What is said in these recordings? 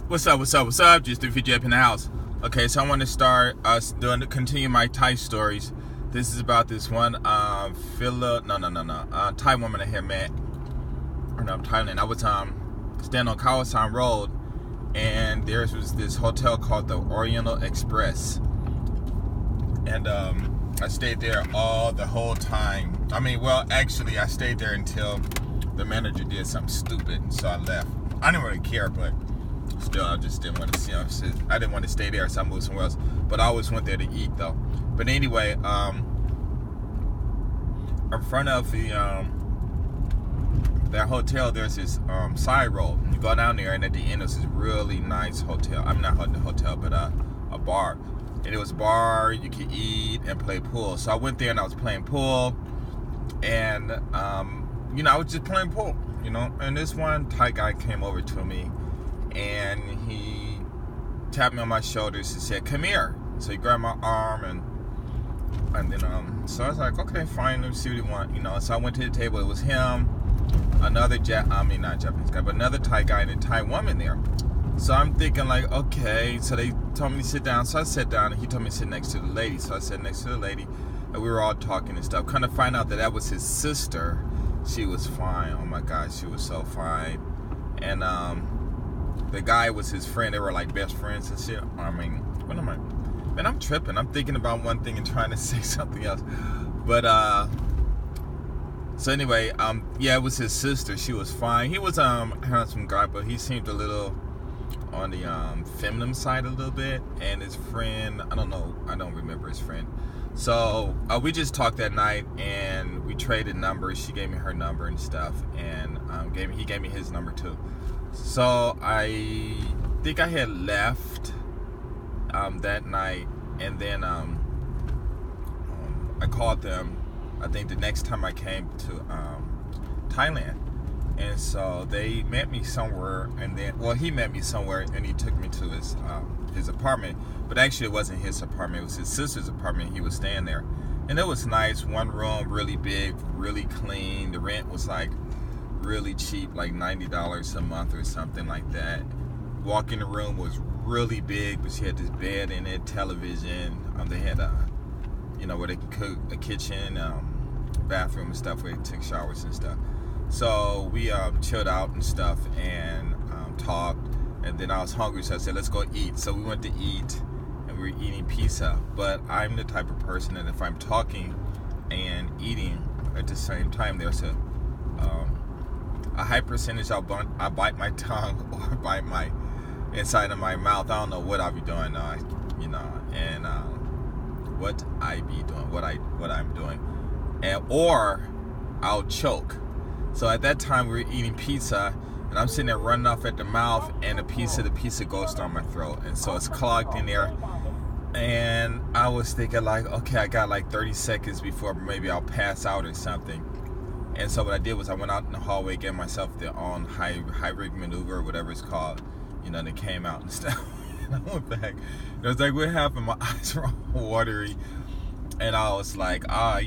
What's up? What's up? What's up? Just 350 up in the house. Okay, so I want to start continue my Thai stories. This is about this one Thai woman I had met. Thailand. I was standing on Kawasan Road, and there was this hotel called the Oriental Express, and I stayed there the whole time. Actually, I stayed there until the manager did something stupid, so I left. I didn't really care, but still, I just didn't want to see him. I didn't want to stay there, so I moved somewhere else. But I always went there to eat, though. But anyway, in front of that hotel, there's this side road. You go down there, and at the end, there's this really nice hotel. I'm not a hotel, but a bar. And it was a bar. You could eat and play pool. So I went there, and I was playing pool. And I was just playing pool. And this one Thai guy came over to me, and he tapped me on my shoulders and said, "Come here." So he grabbed my arm, and then so I was like, "Okay, fine, let me see what he wants." So I went to the table. It was him, another not Japanese guy, but another Thai guy and a Thai woman there. So I'm thinking like, okay. So they told me to sit down. So I sat down, and he told me to sit next to the lady. So I sat next to the lady, and we were all talking and stuff. Kind of find out that was his sister. She was fine. Oh my God, she was so fine. And the guy was his friend. They were like best friends and shit. What am I? Man, I'm tripping. I'm thinking about one thing and trying to say something else. But so anyway, it was his sister. She was fine. He was handsome guy, but he seemed a little on the feminine side a little bit. And his friend, I don't remember his friend. So we just talked that night, and we traded numbers. She gave me her number and stuff, and he gave me his number too. So I think I had left that night, and then I called them, I think the next time I came to Thailand. And so they met me somewhere, and then, he met me somewhere, and he took me to his apartment. But actually, it wasn't his apartment. It was his sister's apartment. He was staying there. And it was nice. One room, really big, really clean. The rent was like really cheap, like $90 a month or something like that. Walk in the room was really big, but she had this bed in it, television. They had where they could cook, a kitchen, bathroom and stuff, where they took showers and stuff. So we chilled out and stuff, and talked. And then I was hungry, so I said, "Let's go eat." So we went to eat, and we were eating pizza. But I'm the type of person that if I'm talking and eating at the same time, there's a high percentage I'll bite my tongue or bite my inside of my mouth. I don't know what I'll be doing, and what I be doing, what I'm doing, or I'll choke. So at that time, we were eating pizza, and I'm sitting there running off at the mouth, and the pizza goes down my throat, and so it's clogged in there. And I was thinking like, okay, I got like 30 seconds before maybe I'll pass out or something. And so what I did was I went out in the hallway, gave myself the hybrid maneuver or whatever it's called. They came out and stuff. And I went back. It was like, what happened? My eyes were all watery, and I was like, I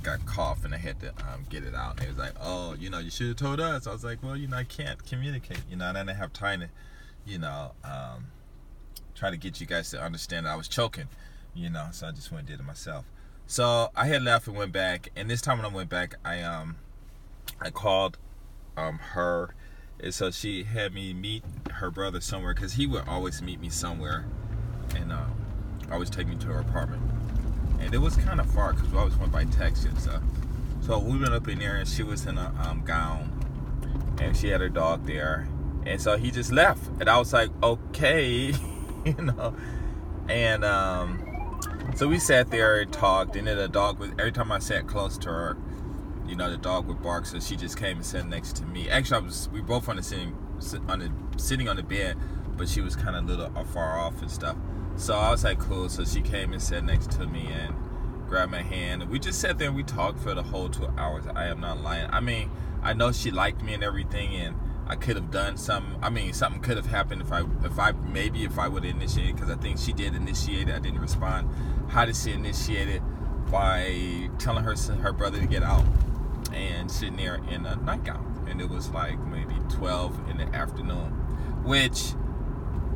got cough, and I had to get it out. And it was like, oh, you should have told us. I was like, well, I can't communicate, and I didn't have time to, try to get you guys to understand that I was choking, so I just went and did it myself. So I had left and went back, and this time when I went back, I called her, and so she had me meet her brother somewhere, because he would always meet me somewhere, and always take me to her apartment. And it was kind of far, because we always went by taxi and stuff. So we went up in there, and she was in a gown, and she had her dog there. And so he just left, and I was like, okay, And so we sat there and talked, and then the dog was, every time I sat close to her, the dog would bark. So she just came and sat next to me. Actually, we both sitting on the bed, but she was kind of a little far off and stuff. So I was like, cool. So she came and sat next to me and grabbed my hand, and we just sat there and we talked for the whole 2 hours. I am not lying. I know she liked me and everything, and I could have done something. Something could have happened if I would have initiated, because I think she did initiate it. I didn't respond. How did she initiate it? By telling her brother to get out. and sitting there in a nightgown, and it was like maybe 12 in the afternoon, which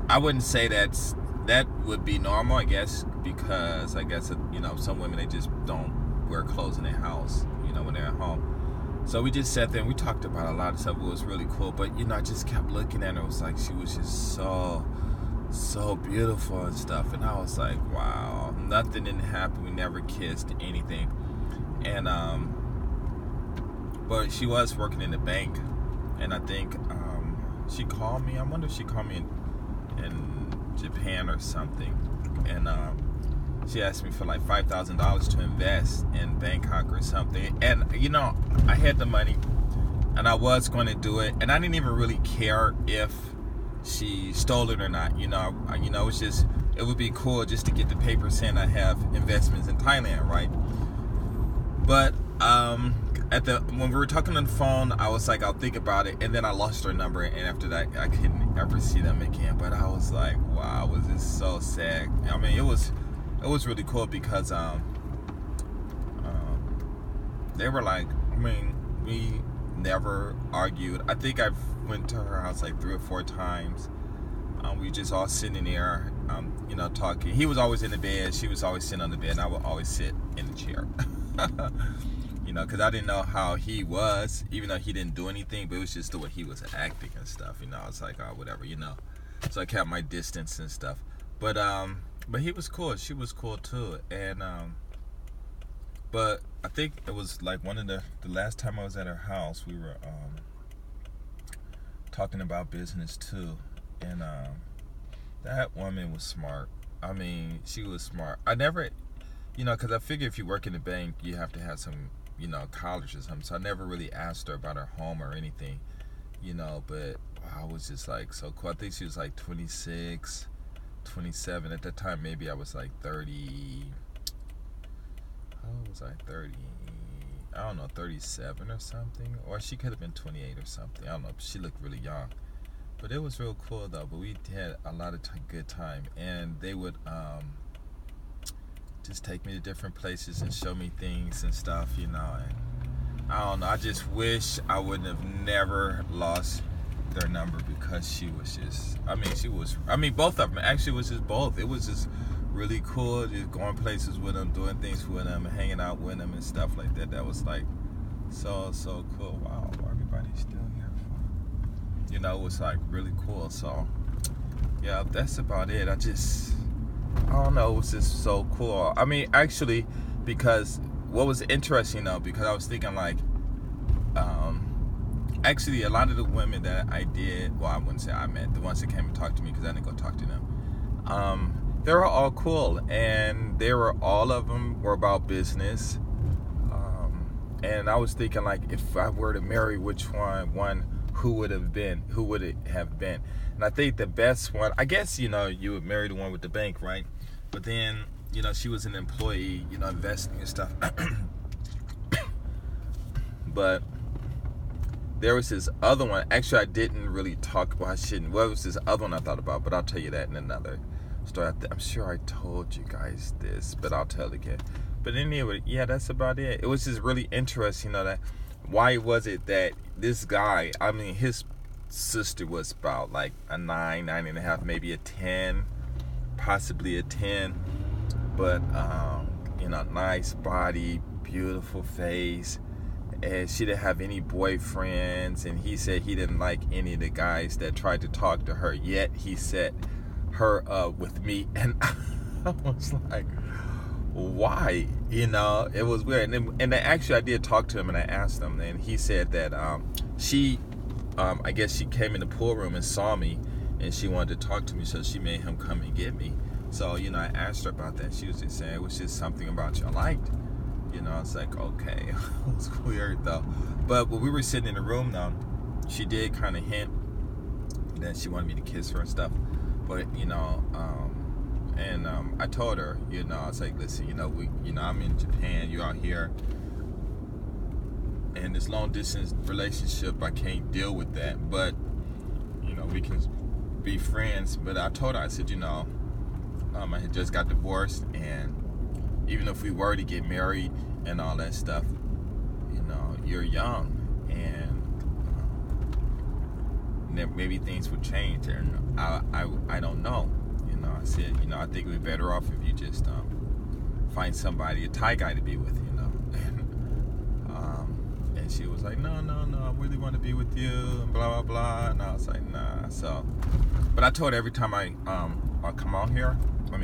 I wouldn't say that would be normal, I guess, because I guess some women, they just don't wear clothes in their house, when they're at home. So we just sat there and we talked about a lot of stuff. It was really cool, but I just kept looking at her. It was like she was just so beautiful and stuff, and I was like, wow. Nothing didn't happen. We never kissed, anything. And but she was working in the bank, and I think she called me. I wonder if she called me in Japan or something, and she asked me for like $5,000 to invest in Bangkok or something. And I had the money, and I was going to do it, and I didn't even really care if she stole it or not. It's just, it would be cool just to get the paper saying I have investments in Thailand, right? But when we were talking on the phone, I was like, I'll think about it, and then I lost her number, and after that, I couldn't ever see them again. But I was like, wow, was this so sad? I mean, it was really cool because they were like, we never argued. I think I've went to her house like 3 or 4 times. We just all sitting there, talking. He was always in the bed. She was always sitting on the bed, and I would always sit in the chair. Because I didn't know how he was, even though he didn't do anything, but it was just the way he was acting and stuff. I was like, oh, whatever, So I kept my distance and stuff. But he was cool. She was cool too. And but I think it was like one of the last time I was at her house, we were talking about business too. And that woman was smart. I mean, she was smart. I never, because I figure if you work in the bank, you have to have some, college or something. So I never really asked her about her home or anything, but I was just like so cool. I think she was like 26, 27. At that time, maybe I was like 30. How was I? 30? I don't know, 37 or something. Or she could have been 28 or something. I don't know. She looked really young. But it was real cool, though. But we had a lot of good time. And they would just take me to different places and show me things and stuff, And I don't know. I just wish I wouldn't have never lost their number, because she was just, both of them. Actually, it was just both. It was just really cool, just going places with them, doing things with them, hanging out with them and stuff like that. That was like so cool. Wow, everybody's still here. It was like really cool. So yeah, that's about it. I don't know, it was just so cool. Actually, because what was interesting though, because I was thinking like, actually a lot of the women that I wouldn't say I met, the ones that came and talked to me, because I didn't go talk to them, they were all cool, and all of them were about business, and I was thinking like, if I were to marry, which one, who would it have been? And I think the best one, I guess, you would marry the one with the bank, right? But then, she was an employee, investing and stuff. But there was this other one. Actually, I didn't really talk about. I shouldn't. Well, it was this other one I thought about, but I'll tell you that in another story. I'm sure I told you guys this, but I'll tell it again. But anyway, yeah, that's about it. It was just really interesting, that why was it that this guy, his sister was about like a 9.5, maybe a 10, possibly a 10, but nice body, beautiful face, and she didn't have any boyfriends, and he said he didn't like any of the guys that tried to talk to her, yet he set her up with me. And I was like, why? It was weird. And actually I did talk to him, and I asked him, and he said that she I guess she came in the pool room and saw me, and she wanted to talk to me, so she made him come and get me. So I asked her about that. She was just saying it was just something about you I liked. I was like, okay. It was weird though. But when we were sitting in the room though, she did kind of hint that she wanted me to kiss her and stuff. But I told her, I was like, listen, I'm in Japan, you're out here, and this long distance relationship, I can't deal with that. But we can be friends. But I told her, I said, I had just got divorced, and even if we were to get married and all that stuff, you're young, and maybe things would change, and I don't know. I said, I think we're better off if you just find somebody, a Thai guy to be with, and she was like, no, I really want to be with you, and blah blah blah. And I was like, nah. So, but I told her every time I'll come out here,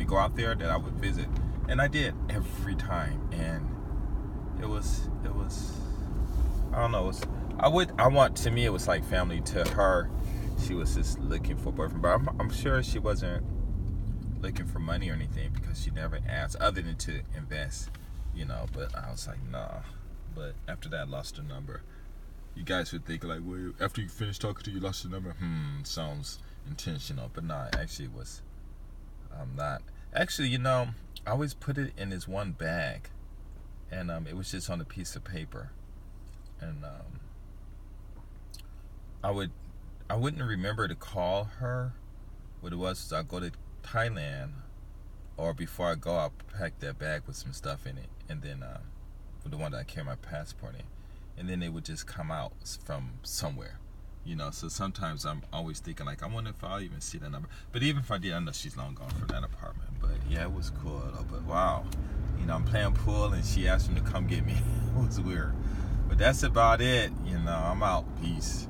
go out there, that I would visit, and I did every time, and it was I don't know. To me it was like family. To her, she was just looking for a boyfriend, but I'm sure she wasn't looking for money or anything, because she never asked other than to invest, but I was like, nah. But after that, I lost her number. You guys would think like, well, after you finish talking to you, lost your number. Sounds intentional, but nah, actually it was not. Actually, I always put it in this one bag, and it was just on a piece of paper, and I wouldn't remember to call her. What it was I'll go to Thailand, or before I go, I'll pack that bag with some stuff in it, and then with the one that I carry my passport in, and then they would just come out from somewhere, So sometimes I'm always thinking like, I wonder if I'll even see that number. But even if I did, I know she's long gone from that apartment. But yeah, it was cool though. But wow, I'm playing pool, and she asked him to come get me. It was weird. But that's about it. I'm out. Peace.